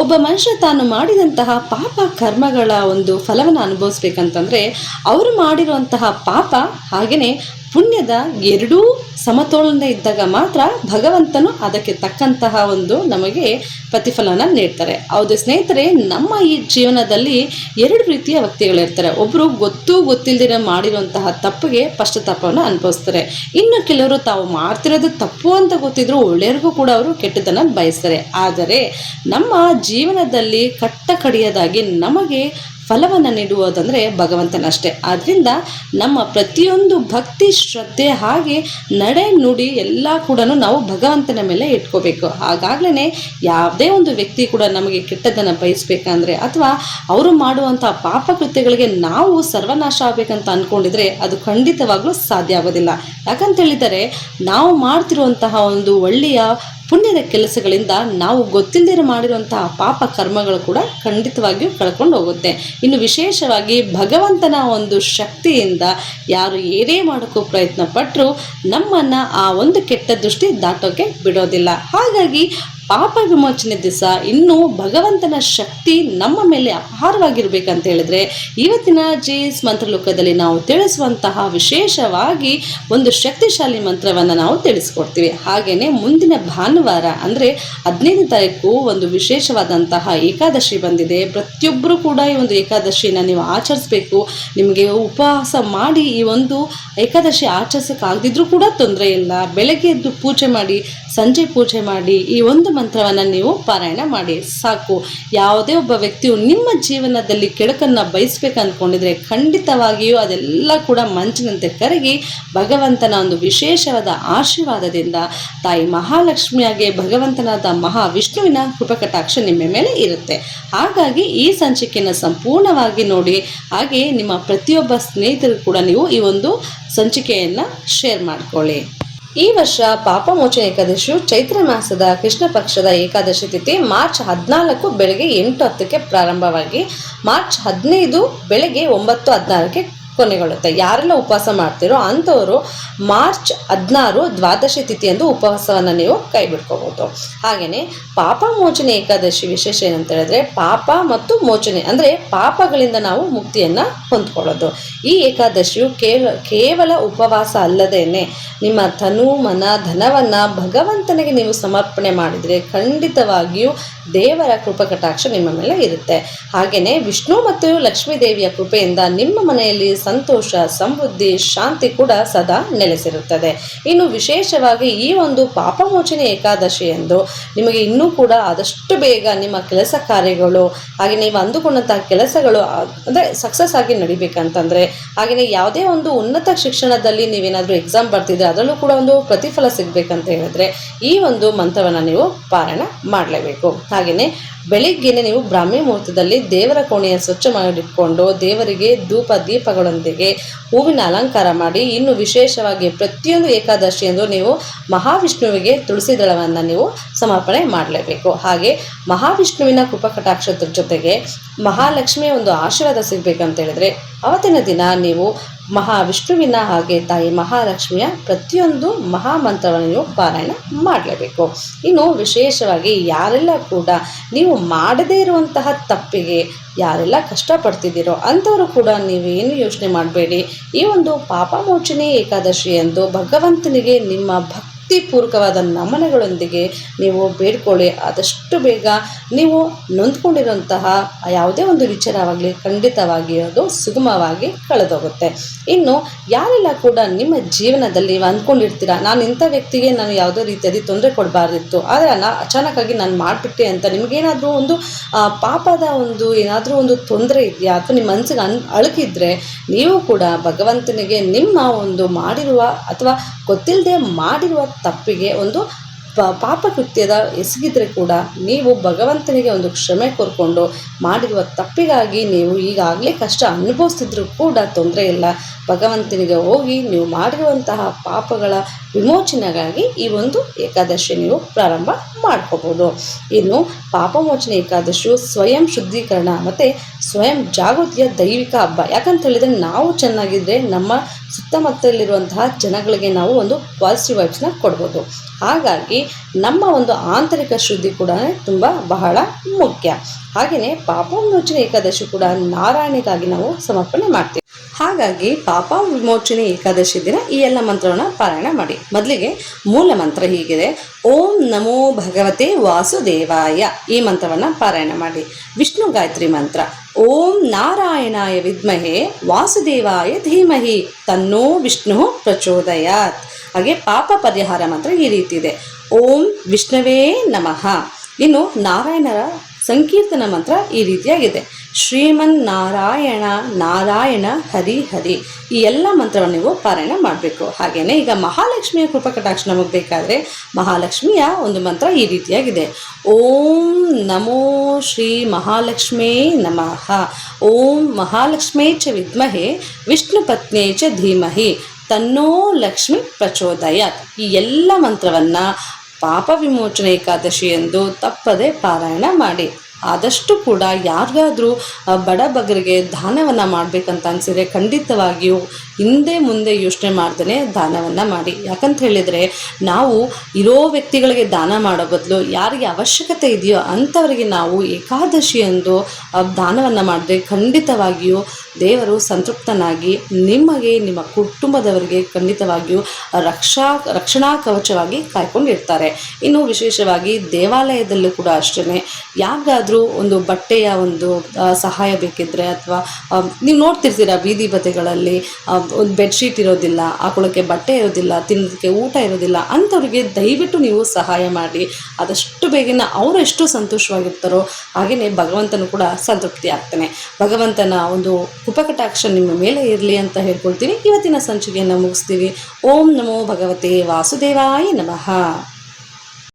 ಒಬ್ಬ ಮನುಷ್ಯ ತಾನು ಮಾಡಿದಂತಹ ಪಾಪ ಕರ್ಮಗಳ ಒಂದು ಫಲವನ್ನು ಅನುಭವಿಸ್ಬೇಕಂತಂದರೆ ಅವರು ಮಾಡಿರುವಂತಹ ಪಾಪ ಹಾಗೆಯೇ ಪುಣ್ಯದ ಎರಡೂ ಸಮತೋಲನ ಇದ್ದಾಗ ಮಾತ್ರ ಭಗವಂತನು ಅದಕ್ಕೆ ತಕ್ಕಂತಹ ಒಂದು ನಮಗೆ ಪ್ರತಿಫಲನ ನೀಡ್ತಾರೆ. ಹೌದು ಸ್ನೇಹಿತರೆ, ನಮ್ಮ ಈ ಜೀವನದಲ್ಲಿ ಎರಡು ರೀತಿಯ ವ್ಯಕ್ತಿಗಳಿರ್ತಾರೆ. ಒಬ್ಬರು ಗೊತ್ತಿಲ್ಲದಿರ ಮಾಡಿರುವಂತಹ ತಪ್ಪಿಗೆ ಪಶ್ಚಾತ್ತಾಪವನ್ನು ಅನುಭವಿಸ್ತಾರೆ. ಇನ್ನು ಕೆಲವರು ತಾವು ಮಾಡ್ತಿರೋದು ತಪ್ಪು ಅಂತ ಗೊತ್ತಿದ್ರು ಒಳ್ಳೆಯವ್ರಿಗೂ ಕೂಡ ಅವರು ಕೆಟ್ಟದನ್ನು ಬಯಸ್ತಾರೆ. ಆದರೆ ನಮ್ಮ ಜೀವನದಲ್ಲಿ ಕಟ್ಟಕಡೆಯದಾಗಿ ನಮಗೆ ಫಲವನ್ನು ನೀಡುವುದಂದರೆ ಭಗವಂತನಷ್ಟೇ. ಆದ್ದರಿಂದ ನಮ್ಮ ಪ್ರತಿಯೊಂದು ಭಕ್ತಿ ಶ್ರದ್ಧೆ ಹಾಗೆ ನಡೆ ನುಡಿ ಎಲ್ಲ ಕೂಡ ನಾವು ಭಗವಂತನ ಮೇಲೆ ಇಟ್ಕೋಬೇಕು. ಹಾಗಾಗ್ಲೇ ಯಾವುದೇ ಒಂದು ವ್ಯಕ್ತಿ ಕೂಡ ನಮಗೆ ಕೆಟ್ಟದನ್ನು ಬಯಸ್ಬೇಕಂದ್ರೆ ಅಥವಾ ಅವರು ಮಾಡುವಂಥ ಪಾಪಕೃತ್ಯಗಳಿಗೆ ನಾವು ಸರ್ವನಾಶ ಆಗಬೇಕಂತ ಅಂದ್ಕೊಂಡಿದ್ರೆ ಅದು ಖಂಡಿತವಾಗ್ಲೂ ಸಾಧ್ಯ ಆಗೋದಿಲ್ಲ. ಯಾಕಂತೇಳಿದರೆ ನಾವು ಮಾಡ್ತಿರುವಂತಹ ಒಂದು ಒಳ್ಳೆಯ ಪುಣ್ಯದ ಕೆಲಸಗಳಿಂದ ನಾವು ಗೊತ್ತಿಲ್ಲದೆ ಮಾಡಿರುವಂತಹ ಪಾಪ ಕರ್ಮಗಳು ಕೂಡ ಖಂಡಿತವಾಗಿಯೂ ಕಳ್ಕೊಂಡು ಹೋಗುತ್ತೆ. ಇನ್ನು ವಿಶೇಷವಾಗಿ ಭಗವಂತನ ಒಂದು ಶಕ್ತಿಯಿಂದ ಯಾರು ಏನೇ ಮಾಡೋಕ್ಕೂ ಪ್ರಯತ್ನ ಪಟ್ಟರು ನಮ್ಮನ್ನು ಆ ಒಂದು ಕೆಟ್ಟ ದೃಷ್ಟಿ ದಾಟೋಕ್ಕೆ ಬಿಡೋದಿಲ್ಲ. ಹಾಗಾಗಿ ಪಾಪ ವಿಮೋಚನೆ ದಿವಸ ಇನ್ನೂ ಭಗವಂತನ ಶಕ್ತಿ ನಮ್ಮ ಮೇಲೆ ಅಪಾರವಾಗಿರ್ಬೇಕಂತ ಹೇಳಿದ್ರೆ ಇವತ್ತಿನ ಜೇಸ್ ಮಂತ್ರಲೋಕದಲ್ಲಿ ನಾವು ತಿಳಿಸುವಂತಹ ವಿಶೇಷವಾಗಿ ಒಂದು ಶಕ್ತಿಶಾಲಿ ಮಂತ್ರವನ್ನು ನಾವು ತಿಳಿಸ್ಕೊಡ್ತೀವಿ. ಹಾಗೆಯೇ ಮುಂದಿನ ಭಾನುವಾರ ಅಂದರೆ 15ನೇ ತಾರೀಕು ಒಂದು ವಿಶೇಷವಾದಂತಹ ಏಕಾದಶಿ ಬಂದಿದೆ. ಪ್ರತಿಯೊಬ್ಬರು ಕೂಡ ಈ ಒಂದು ಏಕಾದಶಿನ ನೀವು ಆಚರಿಸಬೇಕು. ನಿಮಗೆ ಉಪವಾಸ ಮಾಡಿ ಈ ಒಂದು ಏಕಾದಶಿ ಆಚರಿಸೋಕ್ಕಾಗದಿದ್ರೂ ಕೂಡ ತೊಂದರೆ ಇಲ್ಲ. ಬೆಳಗ್ಗೆ ಎದ್ದು ಪೂಜೆ ಮಾಡಿ, ಸಂಜೆ ಪೂಜೆ ಮಾಡಿ ಈ ಒಂದು ಮಂತ್ರವನ್ನು ನೀವು ಪಾರಾಯಣ ಮಾಡಿ ಸಾಕು. ಯಾವುದೇ ಒಬ್ಬ ವ್ಯಕ್ತಿಯು ನಿಮ್ಮ ಜೀವನದಲ್ಲಿ ಕೆಡುಕನ್ನು ಬಯಸ್ಬೇಕು ಅಂದ್ಕೊಂಡಿದ್ರೆ ಖಂಡಿತವಾಗಿಯೂ ಅದೆಲ್ಲ ಕೂಡ ಮಂಚಿನಂತೆ ಕರಗಿ ಭಗವಂತನ ಒಂದು ವಿಶೇಷವಾದ ಆಶೀರ್ವಾದದಿಂದ ತಾಯಿ ಮಹಾಲಕ್ಷ್ಮಿಯಾಗಿ ಭಗವಂತನಾದ ಮಹಾವಿಷ್ಣುವಿನ ಕೃಪಕಟಾಕ್ಷ ನಿಮ್ಮ ಮೇಲೆ ಇರುತ್ತೆ. ಹಾಗಾಗಿ ಈ ಸಂಚಿಕೆಯನ್ನು ಸಂಪೂರ್ಣವಾಗಿ ನೋಡಿ. ಹಾಗೆ ನಿಮ್ಮ ಪ್ರತಿಯೊಬ್ಬ ಸ್ನೇಹಿತರು ಕೂಡ ನೀವು ಈ ಒಂದು ಸಂಚಿಕೆಯನ್ನು ಶೇರ್ ಮಾಡಿಕೊಳ್ಳಿ. ಈ ವರ್ಷ ಪಾಪಮೋಚನ ಏಕಾದಶಿಯು ಚೈತ್ರ ಮಾಸದ ಕೃಷ್ಣ ಪಕ್ಷದ ಏಕಾದಶಿ ತಿಥಿ ಮಾರ್ಚ್ 14 ಬೆಳಗ್ಗೆ 8:10 ಪ್ರಾರಂಭವಾಗಿ ಮಾರ್ಚ್ 15 ಬೆಳಗ್ಗೆ 9:16 ಕೊನೆಗೊಳ್ಳುತ್ತೆ. ಯಾರೆಲ್ಲ ಉಪವಾಸ ಮಾಡ್ತೀರೋ ಅಂಥವರು ಮಾರ್ಚ್ 16 ದ್ವಾದಶಿ ತಿಥಿಯಂದು ಉಪವಾಸವನ್ನು ನೀವು ಕೈ ಬಿಡ್ಕೋಬೋದು. ಹಾಗೆಯೇ ಪಾಪ ಮೋಚನೆ ಏಕಾದಶಿ ವಿಶೇಷ ಏನಂತ ಹೇಳಿದ್ರೆ ಪಾಪ ಮತ್ತು ಮೋಚನೆ ಅಂದರೆ ಪಾಪಗಳಿಂದ ನಾವು ಮುಕ್ತಿಯನ್ನು ಹೊಂದ್ಕೊಳ್ಳೋದು. ಈ ಏಕಾದಶಿಯು ಕೇವಲ ಉಪವಾಸ ಅಲ್ಲದೇನೆ ನಿಮ್ಮ ತನು ಮನ ಧನವನ್ನು ಭಗವಂತನಿಗೆ ನೀವು ಸಮರ್ಪಣೆ ಮಾಡಿದರೆ ಖಂಡಿತವಾಗಿಯೂ ದೇವರ ಕೃಪಕಟಾಕ್ಷ ನಿಮ್ಮ ಮೇಲೆ ಇರುತ್ತೆ. ಹಾಗೆಯೇ ವಿಷ್ಣು ಮತ್ತು ಲಕ್ಷ್ಮೀ ದೇವಿಯ ಕೃಪೆಯಿಂದ ನಿಮ್ಮ ಮನೆಯಲ್ಲಿ ಸಂತೋಷ, ಸಮೃದ್ಧಿ, ಶಾಂತಿ ಕೂಡ ಸದಾ ನೆಲೆಸಿರುತ್ತದೆ. ಇನ್ನು ವಿಶೇಷವಾಗಿ ಈ ಒಂದು ಪಾಪಮೋಚನೆ ಏಕಾದಶಿ ಎಂದು ನಿಮಗೆ ಇನ್ನೂ ಕೂಡ ಆದಷ್ಟು ಬೇಗ ನಿಮ್ಮ ಕೆಲಸ ಕಾರ್ಯಗಳು ಹಾಗೆ ನೀವು ಅಂದುಕೊಂಡಂತಹ ಕೆಲಸಗಳು ಅಂದರೆ ಸಕ್ಸಸ್ ಆಗಿ ನಡಿಬೇಕಂತಂದರೆ ಹಾಗೆಯೇ ಯಾವುದೇ ಒಂದು ಉನ್ನತ ಶಿಕ್ಷಣದಲ್ಲಿ ನೀವೇನಾದರೂ ಎಕ್ಸಾಮ್ ಬರ್ತಿದ್ರೆ ಅದರಲ್ಲೂ ಕೂಡ ಒಂದು ಪ್ರತಿಫಲ ಸಿಗಬೇಕಂತ ಹೇಳಿದ್ರೆ ಈ ಒಂದು ಮಂತ್ರವನ್ನು ನೀವು ಪಾರಾಯಣ ಮಾಡಲೇಬೇಕು. ಹಾಗೆಯೇ ಬೆಳಿಗ್ಗೆನೆ ನೀವು ಬ್ರಾಹ್ಮಿ ಮುಹೂರ್ತದಲ್ಲಿ ದೇವರ ಕೋಣೆಯ ಸ್ವಚ್ಛ ಮಾಡಿಟ್ಕೊಂಡು ದೇವರಿಗೆ ಧೂಪ ದೀಪಗಳೊಂದಿಗೆ ಹೂವಿನ ಅಲಂಕಾರ ಮಾಡಿ ಇನ್ನು ವಿಶೇಷವಾಗಿ ಪ್ರತಿಯೊಂದು ಏಕಾದಶಿ ಎಂದು ನೀವು ಮಹಾವಿಷ್ಣುವಿಗೆ ತುಳಸಿ ದಳವನ್ನು ನೀವು ಸಮರ್ಪಣೆ ಮಾಡಲೇಬೇಕು. ಹಾಗೆ ಮಹಾವಿಷ್ಣುವಿನ ಕೃಪಕಟಾಕ್ಷದ ಜೊತೆಗೆ ಮಹಾಲಕ್ಷ್ಮಿಯ ಒಂದು ಆಶೀರ್ವಾದ ಸಿಗಬೇಕಂತ ಹೇಳಿದ್ರೆ ಅವತ್ತಿನ ದಿನ ನೀವು ಮಹಾವಿಷ್ಣುವಿನ ಹಾಗೆ ತಾಯಿ ಮಹಾಲಕ್ಷ್ಮಿಯ ಪ್ರತಿಯೊಂದು ಮಹಾಮಂತ್ರವನ್ನು ನೀವು ಪಾರಾಯಣ ಮಾಡಲೇಬೇಕು. ಇನ್ನು ವಿಶೇಷವಾಗಿ ಯಾರೆಲ್ಲ ಕೂಡ ನೀವು ಮಾಡದೇ ಇರುವಂತಹ ತಪ್ಪಿಗೆ ಯಾರೆಲ್ಲ ಕಷ್ಟಪಡ್ತಿದ್ದೀರೋ ಅಂಥವರು ಕೂಡ ನೀವೇನು ಯೋಚನೆ ಮಾಡಬೇಡಿ. ಈ ಒಂದು ಪಾಪಮೋಚನೆ ಏಕಾದಶಿ ಎಂದು ಭಗವಂತನಿಗೆ ನಿಮ್ಮ ಭಕ್ತಿಪೂರ್ವಕವಾದ ನಮನಗಳೊಂದಿಗೆ ನೀವು ಬೇಡ್ಕೊಳ್ಳಿ. ಆದಷ್ಟು ಬೇಗ ನೀವು ನೊಂದ್ಕೊಂಡಿರುವಂತಹ ಯಾವುದೇ ಒಂದು ವಿಚಾರವಾಗಲಿ ಖಂಡಿತವಾಗಿ ಅದು ಸುಗಮವಾಗಿ ಕಳೆದೋಗುತ್ತೆ. ಇನ್ನು ಯಾರೆಲ್ಲ ಕೂಡ ನಿಮ್ಮ ಜೀವನದಲ್ಲಿ ನೀವು ಅಂದ್ಕೊಂಡಿರ್ತೀರ ನಾನು ಇಂಥ ವ್ಯಕ್ತಿಗೆ ನಾನು ಯಾವುದೋ ರೀತಿಯಾಗಿ ತೊಂದರೆ ಕೊಡಬಾರ್ದಿತ್ತು ಆದರೆ ಅಚಾನಕ್ಕಾಗಿ ನಾನು ಮಾಡಿಬಿಟ್ಟೆ ಅಂತ ನಿಮಗೇನಾದರೂ ಒಂದು ಪಾಪದ ಒಂದು ಏನಾದರೂ ಒಂದು ತೊಂದರೆ ಇದೆಯಾ ಅಥವಾ ನಿಮ್ಮ ಮನಸ್ಸಿಗೆ ಅಳುಕಿದ್ರೆ ನೀವು ಕೂಡ ಭಗವಂತನಿಗೆ ನಿಮ್ಮ ಒಂದು ಮಾಡಿರುವ ಅಥವಾ ಗೊತ್ತಿಲ್ಲದೆ ಮಾಡಿರುವ ತಪ್ಪಿಗೆ ಒಂದು ಪಾಪಕೃತ್ಯದ ಎಸಗಿದ್ರೆ ಕೂಡ ನೀವು ಭಗವಂತನಿಗೆ ಒಂದು ಕ್ಷಮೆ ಕೋರ್ಕೊಂಡು ಮಾಡಿರುವ ತಪ್ಪಿಗಾಗಿ ನೀವು ಈಗಾಗಲೇ ಕಷ್ಟ ಅನುಭವಿಸ್ತಿದ್ರೂ ಕೂಡ ತೊಂದರೆ ಇಲ್ಲ. ಭಗವಂತನಿಗೆ ಹೋಗಿ ನೀವು ಮಾಡಿರುವಂತಹ ಪಾಪಗಳ ವಿಮೋಚನೆಗಾಗಿ ಈ ಒಂದು ಏಕಾದಶಿ ನೀವು ಪ್ರಾರಂಭ ಮಾಡ್ಕೋಬೋದು. ಇನ್ನು ಪಾಪಮೋಚನೆ ಏಕಾದಶಿಯು ಸ್ವಯಂ ಶುದ್ಧೀಕರಣ ಮತ್ತು ಸ್ವಯಂ ಜಾಗೃತಿಯ ದೈವಿಕ ಹಬ್ಬ. ಯಾಕಂತ ಹೇಳಿದರೆ ನಾವು ಚೆನ್ನಾಗಿದ್ದರೆ ನಮ್ಮ ಸುತ್ತಮುತ್ತಲಿರುವಂತಹ ಜನಗಳಿಗೆ ನಾವು ಒಂದು ಪಾಸಿಟಿವ್ ವೈಬ್ಸ್ನ ಕೊಡ್ಬೋದು. ಹಾಗಾಗಿ ನಮ್ಮ ಒಂದು ಆಂತರಿಕ ಶುದ್ಧಿ ಕೂಡ ತುಂಬ ಬಹಳ ಮುಖ್ಯ. ಹಾಗೆಯೇ ಪಾಪ ವಿಮೋಚನೆ ಏಕಾದಶಿ ಕೂಡ ನಾರಾಯಣಿಗಾಗಿ ನಾವು ಸಮರ್ಪಣೆ ಮಾಡ್ತೀವಿ. ಹಾಗಾಗಿ ಪಾಪ ವಿಮೋಚನೆ ಏಕಾದಶಿ ದಿನ ಈ ಎಲ್ಲ ಮಂತ್ರವನ್ನು ಪಾರಾಯಣ ಮಾಡಿ. ಮೊದಲಿಗೆ ಮೂಲ ಮಂತ್ರ ಹೀಗಿದೆ: ಓಂ ನಮೋ ಭಗವತೆ ವಾಸುದೇವಾಯ. ಈ ಮಂತ್ರವನ್ನು ಪಾರಾಯಣ ಮಾಡಿ. ವಿಷ್ಣು ಗಾಯತ್ರಿ ಮಂತ್ರ: ಓಂ ನಾರಾಯಣಾಯ ವಿದ್ಮಹೆ ವಾಸುದೇವಾಯ ಧೀಮಹಿ ತನ್ನೋ ವಿಷ್ಣು ಪ್ರಚೋದಯಾತ್. ಹಾಗೆ ಪಾಪ ಪರಿಹಾರ ಮಂತ್ರ ಈ ರೀತಿ ಇದೆ: ಓಂ ವಿಷ್ಣವೇ ನಮಃ. ಇನ್ನು ನಾರಾಯಣರ ಸಂಕೀರ್ತನ ಮಂತ್ರ ಈ ರೀತಿಯಾಗಿದೆ: ಶ್ರೀಮನ್ ನಾರಾಯಣ ನಾರಾಯಣ ಹರಿ ಹರಿ. ಈ ಎಲ್ಲ ಮಂತ್ರವನ್ನು ನೀವು ಪಾರಾಯಣ ಮಾಡಬೇಕು. ಹಾಗೆಯೇ ಈಗ ಮಹಾಲಕ್ಷ್ಮಿಯ ಕೃಪಕಟಾಕ್ಷ ನಮಗೆ ಬೇಕಾದರೆ ಮಹಾಲಕ್ಷ್ಮಿಯ ಒಂದು ಮಂತ್ರ ಈ ರೀತಿಯಾಗಿದೆ: ಓಂ ನಮೋ ಶ್ರೀ ಮಹಾಲಕ್ಷ್ಮೇ ನಮಃ. ಓಂ ಮಹಾಲಕ್ಷ್ಮೇ ಚ ವಿದ್ಮಹೆ ವಿಷ್ಣು ಪತ್ನೇ ಚ ಧೀಮಹಿ ತನ್ನೋ ಲಕ್ಷ್ಮಿ ಪ್ರಚೋದಯಾತ್. ಈ ಎಲ್ಲ ಮಂತ್ರವನ್ನು ಪಾಪ ವಿಮೋಚನೆ ಏಕಾದಶಿ ಎಂದು ತಪ್ಪದೆ ಪಾರಾಯಣ ಮಾಡಿ. ಆದಷ್ಟು ಕೂಡ ಯಾರಿಗಾದರೂ ಬಡ ಬಗರಿಗೆ ದಾನವನ್ನು ಮಾಡಬೇಕಂತ ಅನಿಸಿದರೆ ಖಂಡಿತವಾಗಿಯೂ ಹಿಂದೆ ಮುಂದೆ ಯೋಚನೆ ಮಾಡ್ದೇ ದಾನವನ್ನು ಮಾಡಿ. ಯಾಕಂತ ಹೇಳಿದರೆ ನಾವು ಇರೋ ವ್ಯಕ್ತಿಗಳಿಗೆ ದಾನ ಮಾಡೋ ಬದಲು ಯಾರಿಗೆ ಅವಶ್ಯಕತೆ ಇದೆಯೋ ಅಂಥವರಿಗೆ ನಾವು ಏಕಾದಶಿ ಎಂದು ದಾನವನ್ನು ಮಾಡಿದ್ರೆ ಖಂಡಿತವಾಗಿಯೂ ದೇವರು ಸಂತೃಪ್ತನಾಗಿ ನಿಮಗೆ ನಿಮ್ಮ ಕುಟುಂಬದವರಿಗೆ ಖಂಡಿತವಾಗಿಯೂ ರಕ್ಷಣಾ ಕವಚವಾಗಿ ಕಾಯ್ಕೊಂಡಿರ್ತಾರೆ. ಇನ್ನು ವಿಶೇಷವಾಗಿ ದೇವಾಲಯದಲ್ಲೂ ಕೂಡ ಅಷ್ಟೇ, ಯಾರಿಗಾದ್ರೂ ಒಂದು ಬಟ್ಟೆಯ ಒಂದು ಸಹಾಯ ಬೇಕಿದ್ದರೆ ಅಥವಾ ನೀವು ನೋಡ್ತಿರ್ತೀರ ಬೀದಿ ಬದಿಗಳಲ್ಲಿ ಒಂದು ಬೆಡ್ಶೀಟ್ ಇರೋದಿಲ್ಲ, ಹಾಕೊಳ್ಳೋಕ್ಕೆ ಬಟ್ಟೆ ಇರೋದಿಲ್ಲ, ತಿನ್ನೋದಕ್ಕೆ ಊಟ ಇರೋದಿಲ್ಲ, ಅಂಥವ್ರಿಗೆ ದಯವಿಟ್ಟು ನೀವು ಸಹಾಯ ಮಾಡಿ. ಆದಷ್ಟು ಬೇಗನೆ ಅವರು ಎಷ್ಟು ಸಂತೋಷವಾಗಿರ್ತಾರೋ ಹಾಗೆಯೇ ಭಗವಂತನು ಕೂಡ ಸಂತೃಪ್ತಿ ಆಗ್ತಾನೆ. ಭಗವಂತನ ಒಂದು ಕೃಪಕಟಾಕ್ಷ ನಿಮ್ಮ ಮೇಲೆ ಇರಲಿ ಅಂತ ಹೇಳ್ಕೊಳ್ತೀನಿ. ಇವತ್ತಿನ ಸಂಚಿಕೆಯನ್ನು ಮುಗಿಸ್ತೀವಿ. ಓಂ ನಮೋ ಭಗವತೆ ವಾಸುದೇವಾಯ ನಮಃ.